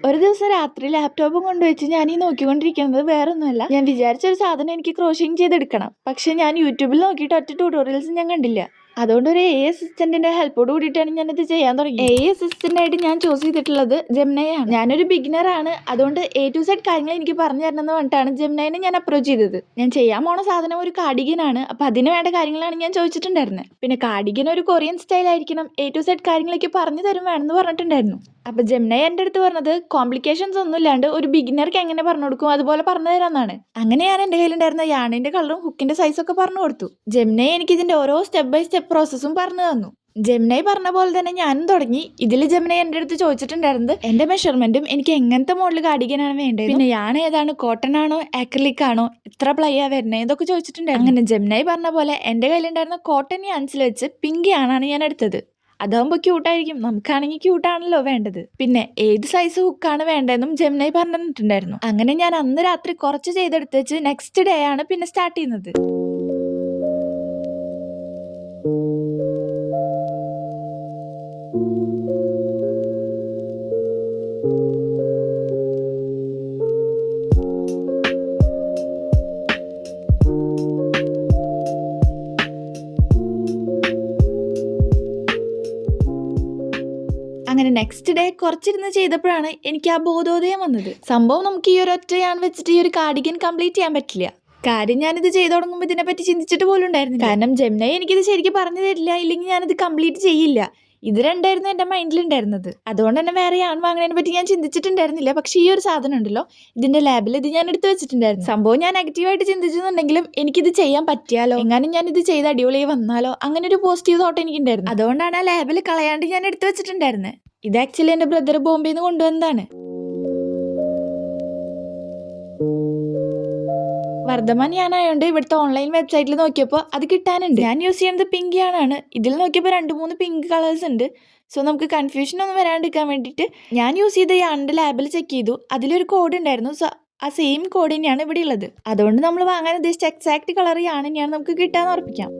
ഒരു ദിവസം രാത്രി ലാപ്ടോപ്പും കൊണ്ടുവച്ച് ഞാൻ ഈ നോക്കിക്കൊണ്ടിരിക്കുന്നത് വേറൊന്നുമല്ല, ഞാൻ വിചാരിച്ചൊരു സാധനം എനിക്ക് ക്രോഷിംഗ് ചെയ്തെടുക്കണം. പക്ഷെ ഞാൻ യൂട്യൂബിൽ നോക്കിയിട്ട് ഒറ്റ ട്യൂട്ടോറിയൽസ് ഞാൻ കണ്ടില്ല. അതുകൊണ്ട് ഒരു AI അസിസ്റ്റന്റിന്റെ ഹെൽപ്പോട് കൂടിയിട്ടാണ് ഞാനിത് ചെയ്യാൻ തുടങ്ങി. AI അസിസ്റ്റന്റ് ആയിട്ട് ഞാൻ ചൂസ് ചെയ്തിട്ടുള്ളത് ജെമിനൈയാണ്. ഞാനൊരു ബിഗിനർ ആണ്, അതുകൊണ്ട് A to Z കാര്യങ്ങൾ എനിക്ക് പറഞ്ഞു തരണം എന്ന് പറഞ്ഞിട്ടാണ് ജെമിനൈനെ ഞാൻ അപ്രോച്ച് ചെയ്തത്. ഞാൻ ചെയ്യാൻ പോണ സാധനം ഒരു കാർഡിഗൻ ആണ്. അപ്പൊ അതിന് വേണ്ട കാര്യങ്ങളാണ് ഞാൻ ചോദിച്ചിട്ടുണ്ടായിരുന്നത്. പിന്നെ കാർഡിഗൻ ഒരു കൊറിയൻ സ്റ്റൈൽ ആയിരിക്കണം, A to Z കാര്യങ്ങളൊക്കെ പറഞ്ഞു തരും വേണമെന്ന് പറഞ്ഞിട്ടുണ്ടായിരുന്നു. അപ്പൊ ജെമിനൈ എൻ്റെ അടുത്ത് പറഞ്ഞത് കോംപ്ലിക്കേഷൻസ് ഒന്നും ഇല്ലാണ്ട് ഒരു ബിഗിനർക്ക് എങ്ങനെ പറഞ്ഞു കൊടുക്കും അതുപോലെ പറഞ്ഞു തരാമെന്നാണ്. അങ്ങനെ ഞാൻ എൻ്റെ കയ്യിലുണ്ടായിരുന്ന യാണിന്റെ കളറും ഹുക്കിന്റെ സൈസൊക്കെ പറഞ്ഞു കൊടുത്തു. ജെമിനൈ എനിക്ക് ഇതിന്റെ ഓരോ സ്റ്റെപ്പ് ബൈ സ്റ്റെപ്പ് പ്രോസസ്സും പറഞ്ഞു തന്നു. ജെമിനൈ പറഞ്ഞ പോലെ തന്നെ ഞാനും തുടങ്ങി. ഇതിൽ ജെമിനൈ എൻ്റെ അടുത്ത് ചോദിച്ചിട്ടുണ്ടായിരുന്നത് എൻ്റെ മെഷർമെന്റും എനിക്ക് എങ്ങനത്തെ മോഡൽ കാർഡിഗനാണ് വേണ്ടത്, പിന്നെ യാൺ ഏതാണ്, കോട്ടൺ ആണോ ആക്രിലിക് ആണോ, എത്ര പ്ലൈയാ വരുന്നത്, ഇതൊക്കെ ചോദിച്ചിട്ടുണ്ടായിരുന്നു. അങ്ങനെ ജെമിനൈ പറഞ്ഞ പോലെ എൻ്റെ കയ്യിലുണ്ടായിരുന്ന കോട്ടൺ യാൺസിൽ വെച്ച് പിങ്ക് യാണാണ് ഞാൻ എടുത്തത്. അതാകുമ്പോൾ ക്യൂട്ടായിരിക്കും, നമുക്കാണെങ്കിൽ ക്യൂട്ടാണല്ലോ വേണ്ടത്. പിന്നെ ഏത് സൈസ് ഹുക്കാണ് വേണ്ടതെന്നും ജെമിനൈ പറഞ്ഞു തന്നിട്ടുണ്ടായിരുന്നു. അങ്ങനെ ഞാൻ അന്ന് രാത്രി കുറച്ച് ചെയ്തെടുത്ത് വെച്ച് നെക്സ്റ്റ് ഡേ ആണ് പിന്നെ സ്റ്റാർട്ട് ചെയ്യുന്നത്. അങ്ങനെ നെക്സ്റ്റ് ഡേ കുറച്ചിരുന്ന് ചെയ്തപ്പോഴാണ് എനിക്ക് ആ ബോധോദയം വന്നത്. സംഭവം നമുക്ക് ഈ ഒരു ഒറ്റയാണ് വെച്ചിട്ട് ഈ ഒരു കാർഡിഗൻ കംപ്ലീറ്റ് ചെയ്യാൻ പറ്റില്ല. കാര്യം ഞാനിത് ചെയ്തു തുടങ്ങുമ്പോൾ ഇതിനെപ്പറ്റി ചിന്തിച്ചിട്ട് പോലും ഉണ്ടായിരുന്നു. കാരണം ജെമിനൈ എനിക്കിത് ശരിക്കും പറഞ്ഞു തരില്ല, ഇല്ലെങ്കിൽ ഞാനിത് കംപ്ലീറ്റ് ചെയ്യില്ല. ഇത് രണ്ടായിരുന്നു എൻ്റെ മൈൻഡിലുണ്ടായിരുന്നത്. അതുകൊണ്ട് തന്നെ വേറെ യാൺ വാങ്ങുന്നതിനെ പറ്റി ഞാൻ ചിന്തിച്ചിട്ടുണ്ടായിരുന്നില്ല. പക്ഷേ ഈ ഒരു സാധനം ഉണ്ടല്ലോ, ഇതിന്റെ ലാബിൽ ഇത് ഞാൻ എടുത്ത് വെച്ചിട്ടുണ്ടായിരുന്നു. സംഭവം ഞാൻ നെഗറ്റീവായിട്ട് ചിന്തിച്ചെന്നുണ്ടെങ്കിലും എനിക്കിത് ചെയ്യാൻ പറ്റിയാലോ, എങ്ങാനും ഞാൻ ഇത് ചെയ്ത് അടിപൊളിയായി വന്നാലോ, അങ്ങനെ ഒരു പോസിറ്റീവ് തോട്ട് എനിക്കുണ്ടായിരുന്നു. അതുകൊണ്ടാണ് ആ ലാബിൽ കളയാണ്ട് ഞാൻ എടുത്ത് വെച്ചിട്ടുണ്ടായിരുന്നത്. ഇത് ആക്ച്വലി എൻ്റെ ബ്രദർ ബോംബെയിൽ നിന്ന് കൊണ്ടുവന്നതാണ്. വർദ്ധമാൻ ഞാനായോണ്ട് ഇവിടുത്തെ ഓൺലൈൻ വെബ്സൈറ്റിൽ നോക്കിയപ്പോൾ അത് കിട്ടാനുണ്ട്. ഞാൻ യൂസ് ചെയ്യുന്നത് പിങ്ക് യാണാണ്. ഇതിൽ നോക്കിയപ്പോൾ 2-3 പിങ്ക് കളേഴ്സ് ഉണ്ട്. സോ നമുക്ക് കൺഫ്യൂഷൻ ഒന്നും വരാണ്ടിരിക്കാൻ വേണ്ടിയിട്ട് ഞാൻ യൂസ് ചെയ്ത യാണിന്റെ ലാബിൽ ചെക്ക് ചെയ്തു. അതിലൊരു കോഡ് ഉണ്ടായിരുന്നു. സോ ആ സെയിം കോഡ് തന്നെയാണ് ഇവിടെ ഉള്ളത്. അതുകൊണ്ട് നമ്മൾ വാങ്ങാൻ ഉദ്ദേശിച്ച എക്സാക്ട് കളർ യാണ് തന്നെയാണ് നമുക്ക് കിട്ടാന്ന് ഉറപ്പിക്കാം.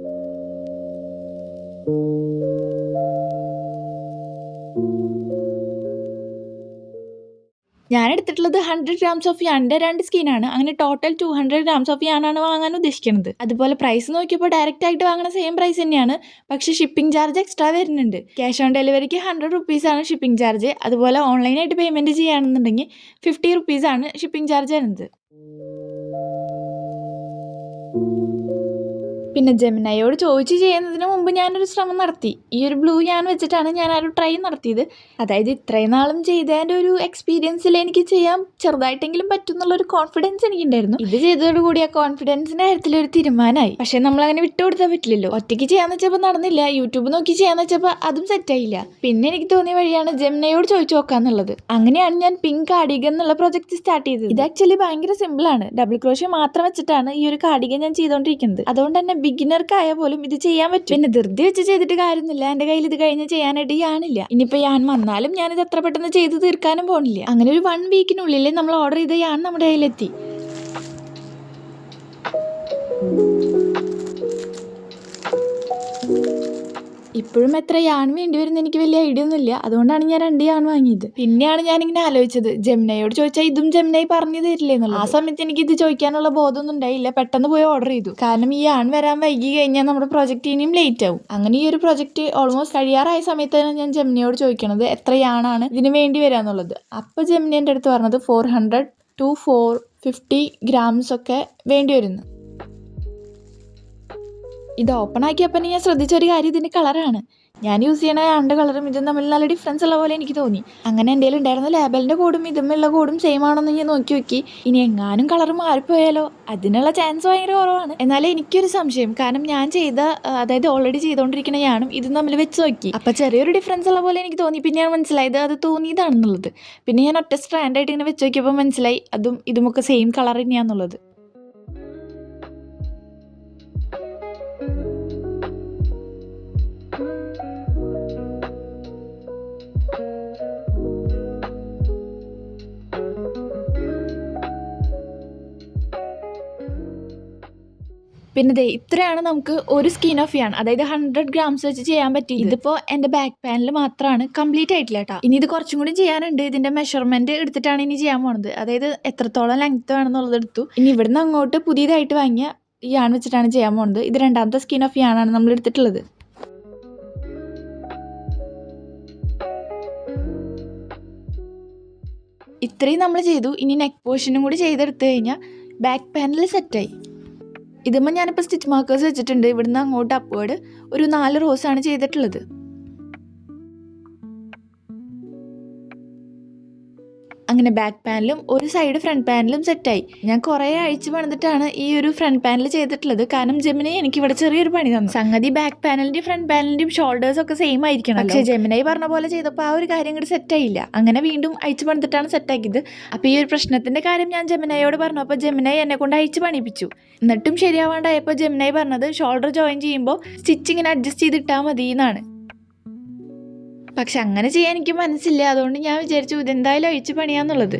ഞാൻ എടുത്തിട്ടുള്ളത് 100 ഗ്രാംസ് ഓഫ് യാണിന്റെ 2 സ്കീനാണ്. അങ്ങനെ ടോട്ടൽ 200 ഗ്രാംസ് ഓഫ് യാണാണ് വാങ്ങാൻ ഉദ്ദേശിക്കുന്നത്. അതുപോലെ പ്രൈസ് നോക്കിയപ്പോൾ ഡയറക്റ്റ് ആയിട്ട് വാങ്ങുന്ന സെയിം പ്രൈസ് തന്നെയാണ്. പക്ഷേ ഷിപ്പിംഗ് ചാർജ് എക്സ്ട്രാ വരുന്നുണ്ട്. ക്യാഷ് ഓൺ ഡെലിവറിക്ക് 100 റുപ്പീസാണ് ഷിപ്പിംഗ് ചാർജ്. അതുപോലെ ഓൺലൈനായിട്ട് പേയ്മെന്റ് ചെയ്യുകയാണെന്നുണ്ടെങ്കിൽ 50 റുപ്പീസാണ് ഷിപ്പിംഗ് ചാർജ് വരുന്നത്. പിന്നെ ജെമിനൈയോട് ചോദിച്ച് ചെയ്യുന്നതിന് മുമ്പ് ഞാനൊരു ശ്രമം നടത്തി. ഈ ഒരു ബ്ലൂ യാൺ വെച്ചിട്ടാണ് ഞാൻ ആ ഒരു ട്രൈ നടത്തിയത്. അതായത് ഇത്രയും നാളും ചെയ്തതിൻ്റെ ഒരു എക്സ്പീരിയൻസിൽ എനിക്ക് ചെയ്യാൻ ചെറുതായിട്ടെങ്കിലും പറ്റും എന്നുള്ളൊരു കോൺഫിഡൻസ് എനിക്കുണ്ടായിരുന്നു. ഇത് ചെയ്തതോടുകൂടി ആ കോൺഫിഡൻസിൻ്റെ കാര്യത്തിലൊരു തീരുമാനമായി. പക്ഷെ നമ്മളങ്ങനെ വിട്ടുകൊടുത്താൽ പറ്റില്ലല്ലോ. ഒറ്റയ്ക്ക് ചെയ്യാന്ന് വെച്ചപ്പോൾ നടന്നില്ല, യൂട്യൂബ് നോക്കി ചെയ്യാന്ന് വെച്ചപ്പോൾ അതും സെറ്റായില്ല. പിന്നെ എനിക്ക് തോന്നിയ വഴിയാണ് ജെമിനൈയോട് ചോദിച്ചു നോക്കാന്നുള്ളത്. അങ്ങനെയാണ് ഞാൻ പിങ്ക് കാർഡിഗൻ എന്നുള്ള പ്രൊജക്ട് സ്റ്റാർട്ട് ചെയ്തത്. ഇത് ആക്ച്വലി ഭയങ്കര സിമ്പിളാണ്. ഡബിൾ ക്രോഷ്യ മാത്രം വെച്ചിട്ടാണ് ഈ ഒരു കാർഡിഗൻ ഞാൻ ചെയ്തുകൊണ്ടിരിക്കുന്നത്. അതുകൊണ്ട് തന്നെ ബിഗിനർക്കായ പോലും ഇത് ചെയ്യാൻ പറ്റും. പിന്നെ ധൃതി വെച്ച് ചെയ്തിട്ട് കാര്യമൊന്നുമില്ല. എൻ്റെ കയ്യിൽ ഇത് കഴിഞ്ഞ് ചെയ്യാനായിട്ട് യാണില്ല. ഇനിയിപ്പോൾ യാൺ വന്നാലും ഞാനിത് അത്ര പെട്ടെന്ന് ചെയ്ത് തീർക്കാനും പോണില്ല. അങ്ങനെ ഒരു 1 വീക്കിനുള്ളിൽ നമ്മൾ ഓർഡർ ചെയ്ത യാൺ നമ്മുടെ കയ്യിലെത്തി. ഇപ്പോഴും എത്ര യാൺ വേണ്ടി വരുന്ന എനിക്ക് വലിയ ഐഡിയ ഒന്നുമില്ല. അതുകൊണ്ടാണ് ഞാൻ 2 യാൺ വാങ്ങിയത്. പിന്നെയാണ് ഞാനിങ്ങനെ ആലോചിച്ചത്, ജെമിനൈയോട് ചോദിച്ചാൽ ഇതും ജെമിനൈ പറഞ്ഞു തരില്ലേ എന്നുള്ളത്. ആ സമയത്ത് എനിക്ക് ഇത് ചോദിക്കാനുള്ള ബോധമൊന്നും ഉണ്ടായില്ല. പെട്ടെന്ന് പോയി ഓർഡർ ചെയ്തു. കാരണം ഈ യാൺ വരാൻ വൈകി കഴിഞ്ഞാൽ നമ്മുടെ പ്രൊജക്റ്റ് ഇനിയും ലേറ്റ് ആവും. അങ്ങനെ ഈ ഒരു പ്രൊജക്റ്റ് ഓൾമോസ്റ്റ് കഴിയാറായ സമയത്താണ് ഞാൻ ജെമിനൈയോട് ചോദിക്കണത് എത്ര യാണാണ് ഇതിന് വേണ്ടി വരിക എന്നുള്ളത്. അപ്പോൾ ജെമിനൈ എൻ്റെ അടുത്ത് പറഞ്ഞത് 400 to 450 ഗ്രാംസ് ഒക്കെ വേണ്ടി വരുന്നു. ഇത് ഓപ്പൺ ആക്കിയപ്പോൾ ഞാൻ ശ്രദ്ധിച്ചൊരു കാര്യം ഇതിൻ്റെ കളറാണ്. ഞാൻ യൂസ് ചെയ്യണ യാണിൻ്റെ കളറും ഇതും തമ്മിൽ നല്ല ഡിഫറൻസ് ഉള്ള പോലെ എനിക്ക് തോന്നി. അങ്ങനെ എൻ്റെ കയ്യിൽ ഉണ്ടായിരുന്ന ലേബലിൻ്റെ കോഡും ഇതുമുള്ള കോഡും സെയിം ആണെന്ന് ഞാൻ നോക്കി. ഇനി എങ്ങാനും കളർ മാറിപ്പോയാലോ, അതിനുള്ള ചാൻസ് ഭയങ്കര കുറവാണ്. എന്നാലും എനിക്കൊരു സംശയം, കാരണം ഞാൻ അതായത് ഓൾറെഡി ചെയ്തുകൊണ്ടിരിക്കുന്ന യാണും ഇതും തമ്മിൽ വെച്ച് നോക്കി. അപ്പം ചെറിയൊരു ഡിഫറൻസ് ഉള്ള പോലെ എനിക്ക് തോന്നി. പിന്നെ ഞാൻ മനസ്സിലായത് അത് തോന്നിയതാണെന്നുള്ളത്. പിന്നെ ഞാൻ ഒറ്റ സ്ട്രാൻഡായിട്ട് ഇങ്ങനെ വെച്ച് നോക്കിയപ്പോൾ മനസ്സിലായി അതും ഇതുമൊക്കെ സെയിം കളർ തന്നെയാണെന്നുള്ളത്. പിന്നെ ദേ ഇത്രയാണ് നമുക്ക് ഒരു സ്കിൻ ഓഫ് ചെയ്യാൻ, അതായത് 100 grams വെച്ച് ചെയ്യാൻ പറ്റി. ഇതിപ്പോൾ എൻ്റെ ബാക്ക് പാനിൽ മാത്രമാണ്, കംപ്ലീറ്റ് ആയിട്ടില്ല കേട്ടോ. ഇനി ഇത് കുറച്ചും കൂടി ചെയ്യാനുണ്ട്. ഇതിൻ്റെ മെഷർമെൻറ്റ് എടുത്തിട്ടാണ് ഇനി ചെയ്യാൻ പോണത്, അതായത് എത്രത്തോളം ലെങ്ത് വേണമെന്നുള്ളത് എടുത്തു. ഇനി ഇവിടുന്ന് അങ്ങോട്ട് പുതിയതായിട്ട് വാങ്ങിയ യാൺ വെച്ചിട്ടാണ് ചെയ്യാൻ പോകുന്നത്. ഇത് രണ്ടാമത്തെ സ്കിൻ ഓഫ് യാണാണ് നമ്മൾ എടുത്തിട്ടുള്ളത്. ഇത്രയും നമ്മൾ ചെയ്തു. ഇനി നെക്ക് പോർഷനും കൂടി ചെയ്തെടുത്തു കഴിഞ്ഞാൽ ബാക്ക് പാനൽ സെറ്റായി. ഇതുമ്പോൾ ഞാനിപ്പോൾ സ്റ്റിച്ച് മാർക്കേഴ്സ് വെച്ചിട്ടുണ്ട്. ഇവിടുന്ന് അങ്ങോട്ട് അപ്വേർഡ് ഒരു 4 റോസാണ് ചെയ്തിട്ടുള്ളത്. അങ്ങനെ ബാക്ക് പാനലും ഒരു സൈഡ് ഫ്രണ്ട് പാനലും സെറ്റായി. ഞാൻ കുറേ അഴിച്ച് പണിതിട്ടാണ് ഈ ഒരു ഫ്രണ്ട് പാനൽ ചെയ്തിട്ടുള്ളത്. കാരണം ജെമിനി എനിക്ക് ഇവിടെ ചെറിയൊരു പണി തന്നു. സംഗതി ബാക്ക് പാനലിൻ്റെയും ഫ്രണ്ട് പാനലിൻ്റെയും ഷോൾഡേഴ്സ് ഒക്കെ സെയിം ആയിരിക്കണം. പക്ഷേ ജെമിനായി പറഞ്ഞ പോലെ ചെയ്തപ്പോൾ ആ ഒരു കാര്യം കൂടി സെറ്റായില്ല. അങ്ങനെ വീണ്ടും അഴിച്ച് പണിതിട്ടാണ് സെറ്റാക്കിയത്. അപ്പോൾ ഈ ഒരു പ്രശ്നത്തിൻ്റെ കാര്യം ഞാൻ ജെമിനായോട് പറഞ്ഞു. അപ്പോൾ ജെമിനായി എന്നെ കൊണ്ട് അഴിച്ച് പണിപ്പിച്ചു. എന്നിട്ടും ശരിയാവാണ്ടായപ്പോൾ ജെമിനായി പറഞ്ഞത് ഷോൾഡർ ജോയിൻ ചെയ്യുമ്പോൾ സ്റ്റിച്ച് ഇങ്ങനെ അഡ്ജസ്റ്റ് ചെയ്തിട്ടാൽ മതി എന്നാണ്. പക്ഷെ അങ്ങനെ ചെയ്യാൻ എനിക്ക് മനസ്സില്ല. അതുകൊണ്ട് ഞാൻ വിചാരിച്ചു ഇതെന്തായാലും അഴിച്ച് പണിയാന്നുള്ളത്.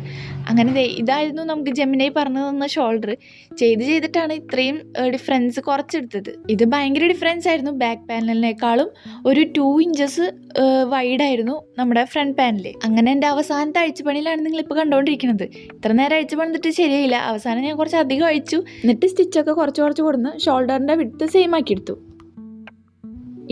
അങ്ങനെ ഇതായിരുന്നു നമുക്ക് ജെമിനായി പറഞ്ഞു തന്ന ഷോൾഡർ. ചെയ്തിട്ടാണ് ഇത്രയും ഡിഫറൻസ് കുറച്ചെടുത്തത്. ഇത് ഭയങ്കര ഡിഫറൻസ് ആയിരുന്നു. ബാക്ക് പാനലിനേക്കാളും ഒരു 2 inches വൈഡായിരുന്നു നമ്മുടെ ഫ്രണ്ട് പാനൽ. അങ്ങനെ എൻ്റെ അവസാനത്തെ അഴിച്ചുപണിയിലാണ് നിങ്ങളിപ്പോൾ കണ്ടുകൊണ്ടിരിക്കുന്നത്. ഇത്ര നേരം അഴിച്ച് പണിതിട്ട് ശരിയായില്ല. അവസാനം ഞാൻ കുറച്ച് അധികം അഴിച്ചു. എന്നിട്ട് സ്റ്റിച്ചൊക്കെ കുറച്ച് കൊടുന്ന് ഷോൾഡറിൻ്റെ വിഡ്ത്ത് സെയിം ആക്കി എടുത്തു.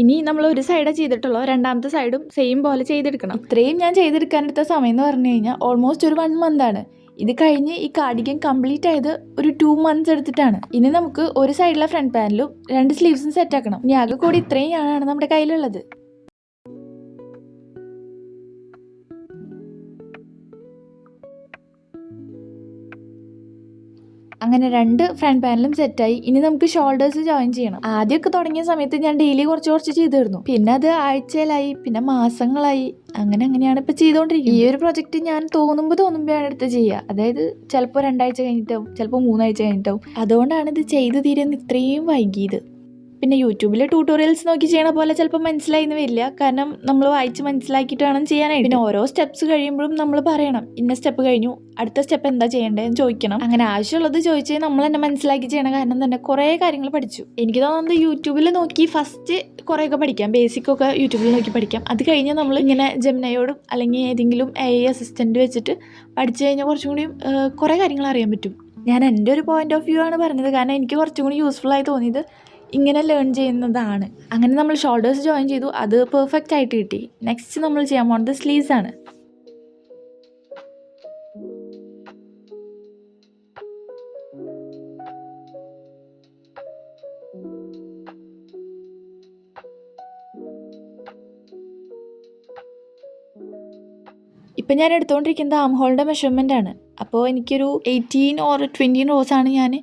ഇനി നമ്മൾ ഒരു സൈഡേ ചെയ്തിട്ടുള്ളൂ, രണ്ടാമത്തെ സൈഡും സെയിം പോലെ ചെയ്തെടുക്കണം. ഇത്രയും ഞാൻ ചെയ്തെടുക്കാനെടുത്ത സമയം എന്ന് പറഞ്ഞു കഴിഞ്ഞാൽ ഓൾമോസ്റ്റ് ഒരു 1 month ആണ്. ഇത് കഴിഞ്ഞ് ഈ കാർഡിഗൻ കംപ്ലീറ്റ് ആയത് ഒരു 2 months എടുത്തിട്ടാണ്. ഇനി നമുക്ക് ഒരു സൈഡിലെ ഫ്രണ്ട് പാനലും 2 സ്ലീവ്സും സെറ്റാക്കണം. ഇനി ആകെ കൂടി ഇത്രയും ആണ് നമ്മുടെ കയ്യിലുള്ളത്. അങ്ങനെ 2 ഫ്രണ്ട് പാനലും സെറ്റായി. ഇനി നമുക്ക് ഷോൾഡേഴ്സ് ജോയിൻ ചെയ്യണം. ആദ്യമൊക്കെ തുടങ്ങിയ സമയത്ത് ഞാൻ ഡെയിലി കുറച്ച് ചെയ്തിരുന്നു. പിന്നെ അത് ആഴ്ചയിലായി, പിന്നെ മാസങ്ങളായി. അങ്ങനെയാണ് ഇപ്പോൾ ചെയ്തുകൊണ്ടിരിക്കുന്നത്. ഈ ഒരു പ്രൊജക്റ്റ് ഞാൻ തോന്നുമ്പോഴാണ് എടുത്ത് ചെയ്യുക. അതായത് ചിലപ്പോൾ 2 ആഴ്ച കഴിഞ്ഞിട്ടാവും, ചിലപ്പോൾ 3 ആഴ്ച കഴിഞ്ഞിട്ടാവും. അതുകൊണ്ടാണ് ഇത് ചെയ്ത് തീരുന്ന ഇത്രയും വൈകിയത്. പിന്നെ യൂട്യൂബിലെ ട്യൂട്ടോറിയൽസ് നോക്കി ചെയ്യണ പോലെ ചിലപ്പോൾ മനസ്സിലായിന്ന് വരില്ല. കാരണം നമ്മൾ വായിച്ച് മനസ്സിലാക്കിയിട്ട് വേണം ചെയ്യാനായിട്ട്. പിന്നെ ഓരോ സ്റ്റെപ്സ് കഴിയുമ്പോഴും നമ്മൾ പറയണം ഇന്ന സ്റ്റെപ്പ് കഴിഞ്ഞു, അടുത്ത സ്റ്റെപ്പ് എന്താ ചെയ്യേണ്ടതെന്ന് ചോദിക്കണം. അങ്ങനെ ആവശ്യമുള്ളത് ചോദിച്ചാൽ നമ്മൾ തന്നെ മനസ്സിലാക്കി ചെയ്യണ കാരണം തന്നെ കുറേ കാര്യങ്ങൾ പഠിച്ചു. എനിക്ക് തോന്നുന്നത് യൂട്യൂബിൽ നോക്കി ഫസ്റ്റ് കുറേയൊക്കെ പഠിക്കാം, ബേസിക്കൊക്കെ യൂട്യൂബിൽ നോക്കി പഠിക്കാം. അത് കഴിഞ്ഞ് നമ്മൾ ഇങ്ങനെ ജെമിനയോടും അല്ലെങ്കിൽ ഏതെങ്കിലും AI അസിസ്റ്റൻറ്റ് വെച്ചിട്ട് പഠിച്ചു കഴിഞ്ഞാൽ കുറച്ചും കൂടി കുറേ കാര്യങ്ങൾ അറിയാൻ പറ്റും. ഞാൻ എൻ്റെ ഒരു പോയിന്റ് ഓഫ് വ്യൂ ആണ് പറഞ്ഞത്. കാരണം എനിക്ക് കുറച്ചും കൂടി യൂസ്ഫുൾ ആയി തോന്നിയത് ഇങ്ങനെ ലേൺ ചെയ്യുന്നതാണ്. അങ്ങനെ നമ്മൾ ഷോൾഡേഴ്സ് ജോയിൻ ചെയ്തു. അത് പെർഫെക്റ്റ് ആയിട്ട് കിട്ടി. നെക്സ്റ്റ് നമ്മൾ ചെയ്യാൻ പോകുന്നത് സ്ലീവ്സ് ആണ്. ഇപ്പം ഞാൻ എടുത്തുകൊണ്ടിരിക്കുന്നത് ആം ഹോളിൻ്റെ മെഷർമെൻ്റ് ആണ്. അപ്പോൾ എനിക്കൊരു 18 or 20 റോസാണ് ഞാൻ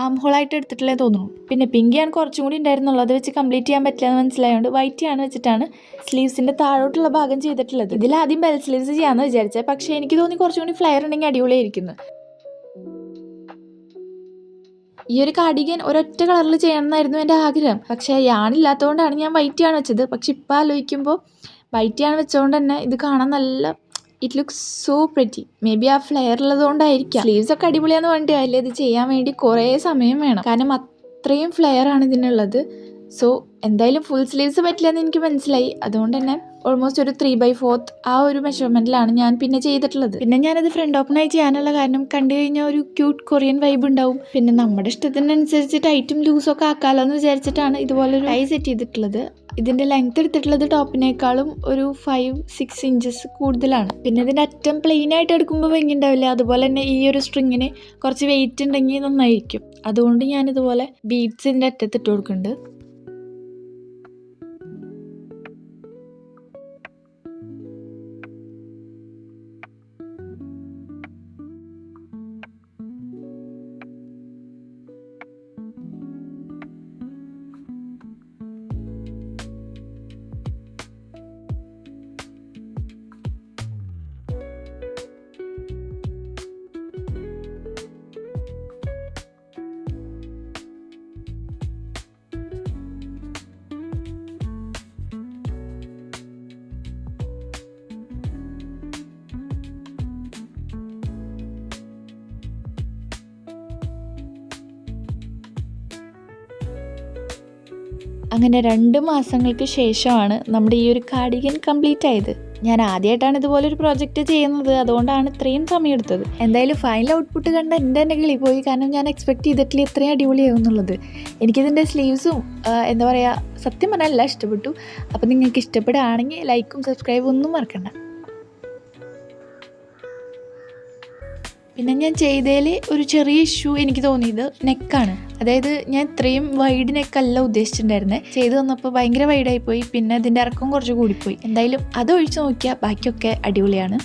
ആം ഹോളായിട്ട് എടുത്തിട്ടുള്ളത് തോന്നുന്നു. പിന്നെ പിങ്കിയാണ് കുറച്ചും കൂടി ഉണ്ടായിരുന്നുള്ളൂ. അത് വെച്ച് കംപ്ലീറ്റ് ചെയ്യാൻ പറ്റില്ല എന്ന് മനസ്സിലായതുകൊണ്ട് വൈറ്റാണ് വെച്ചിട്ടാണ് സ്ലീവ്സിൻ്റെ താഴോട്ടുള്ള ഭാഗം ചെയ്തിട്ടുള്ളത്. ഇതിലാദ്യം ബെൽ സ്ലീവ്സ് ചെയ്യാമെന്ന് വിചാരിച്ചത്. പക്ഷേ എനിക്ക് തോന്നി കുറച്ചും കൂടി ഫ്ലെയർ ഉണ്ടെങ്കിൽ അടിപൊളിയായിരിക്കുന്നു. ഈ ഒരു കാർഡിഗൻ ഒരൊറ്റ കളറിൽ ചെയ്യണമെന്നായിരുന്നു എൻ്റെ ആഗ്രഹം. പക്ഷേ യാണില്ലാത്തതുകൊണ്ടാണ് ഞാൻ വൈറ്റാണ് വെച്ചത്. പക്ഷെ ഇപ്പോൾ ആലോചിക്കുമ്പോൾ വൈറ്റാണ് വെച്ചതുകൊണ്ട് തന്നെ ഇത് കാണാൻ നല്ല it looks so pretty. May be ആ ഫ്ലെയർ ഉള്ളതുകൊണ്ടായിരിക്കാം. സ്ലീവ്സ് ഒക്കെ അടിപൊളിയാന്ന് പറഞ്ഞിട്ട് അല്ലേ ഇത് ചെയ്യാൻ വേണ്ടി കുറേ സമയം വേണം. കാരണം അത്രയും ഫ്ലെയർ ആണ് ഇതിനുള്ളത്. സോ എന്തായാലും ഫുൾ സ്ലീവ്സ് പറ്റില്ല എന്ന് എനിക്ക് മനസ്സിലായി. അതുകൊണ്ട് തന്നെ ഓൾമോസ്റ്റ് ഒരു 3/4 ആ ഒരു മെഷർമെൻറ്റിലാണ് ഞാൻ പിന്നെ ചെയ്തിട്ടുള്ളത്. പിന്നെ ഞാനത് ഫ്രണ്ട് ഓപ്പണായി ചെയ്യാനുള്ള കാരണം കണ്ടു കഴിഞ്ഞാൽ ഒരു ക്യൂട്ട് കൊറിയൻ വൈബ് ഉണ്ടാവും. പിന്നെ നമ്മുടെ ഇഷ്ടത്തിനനുസരിച്ച് ടൈറ്റും ലൂസും ഒക്കെ ആക്കാമല്ലോ എന്ന് വിചാരിച്ചിട്ടാണ് ഇതുപോലൊരു ടൈ സെറ്റ് ചെയ്തിട്ടുള്ളത്. ഇതിൻ്റെ ലെങ്ത് എടുത്തിട്ടുള്ളത് ടോപ്പിനേക്കാളും ഒരു 5-6 inches കൂടുതലാണ്. പിന്നെ ഇതിൻ്റെ അറ്റം പ്ലെയിൻ ആയിട്ട് എടുക്കുമ്പോൾ ഭംഗി ഉണ്ടാവില്ല. അതുപോലെ തന്നെ ഈ ഒരു സ്ട്രിങ്ങിന് കുറച്ച് വെയിറ്റ് ഉണ്ടെങ്കിൽ നന്നായിരിക്കും. അതുകൊണ്ട് ഞാനിതുപോലെ ബീഡ്സ് ഇതിൻ്റെ അറ്റത്തിട്ട് കൊടുക്കുന്നുണ്ട്. അങ്ങനെ 2 മാസങ്ങൾക്ക് ശേഷമാണ് നമ്മുടെ ഈ ഒരു കാർഡിഗൻ കംപ്ലീറ്റ് ആയത്. ഞാൻ ആദ്യമായിട്ടാണ് ഇതുപോലൊരു പ്രോജക്റ്റ് ചെയ്യുന്നത്, അതുകൊണ്ടാണ് ഇത്രയും സമയം എടുത്തത്. എന്തായാലും ഫൈനൽ ഔട്ട്പുട്ട് കണ്ട എൻ്റെ തന്നെ കിളി പോയി. കാരണം ഞാൻ എക്സ്പെക്ട് ചെയ്തിട്ടില്ല ഇത്രയും അടിപൊളിയാവും എന്നുള്ളത്. എനിക്കിതിൻ്റെ സ്ലീവ്സും എന്താ പറയുക, സത്യം പറഞ്ഞാൽ എല്ലാം ഇഷ്ടപ്പെട്ടു. അപ്പോൾ നിങ്ങൾക്ക് ഇഷ്ടപ്പെടുകയാണെങ്കിൽ ലൈക്കും സബ്സ്ക്രൈബും ഒന്നും മറക്കണ്ട. പിന്നെ ഞാൻ ചെയ്തതിൽ ഒരു ചെറിയ ഇഷ്യൂ എനിക്ക് തോന്നിയത് നെക്കാണ്. അതായത് ഞാൻ ഇത്രയും വൈഡ് നെക്കല്ല ഉദ്ദേശിച്ചിട്ടുണ്ടായിരുന്നത്. ചെയ്ത് വന്നപ്പോൾ ഭയങ്കര വൈഡായി പോയി. പിന്നെ അതിൻ്റെ ഇറക്കം കുറച്ച് കൂടിപ്പോയി. എന്തായാലും അതൊഴിച്ച് നോക്കിയാൽ ബാക്കിയൊക്കെ അടിപൊളിയാണ്.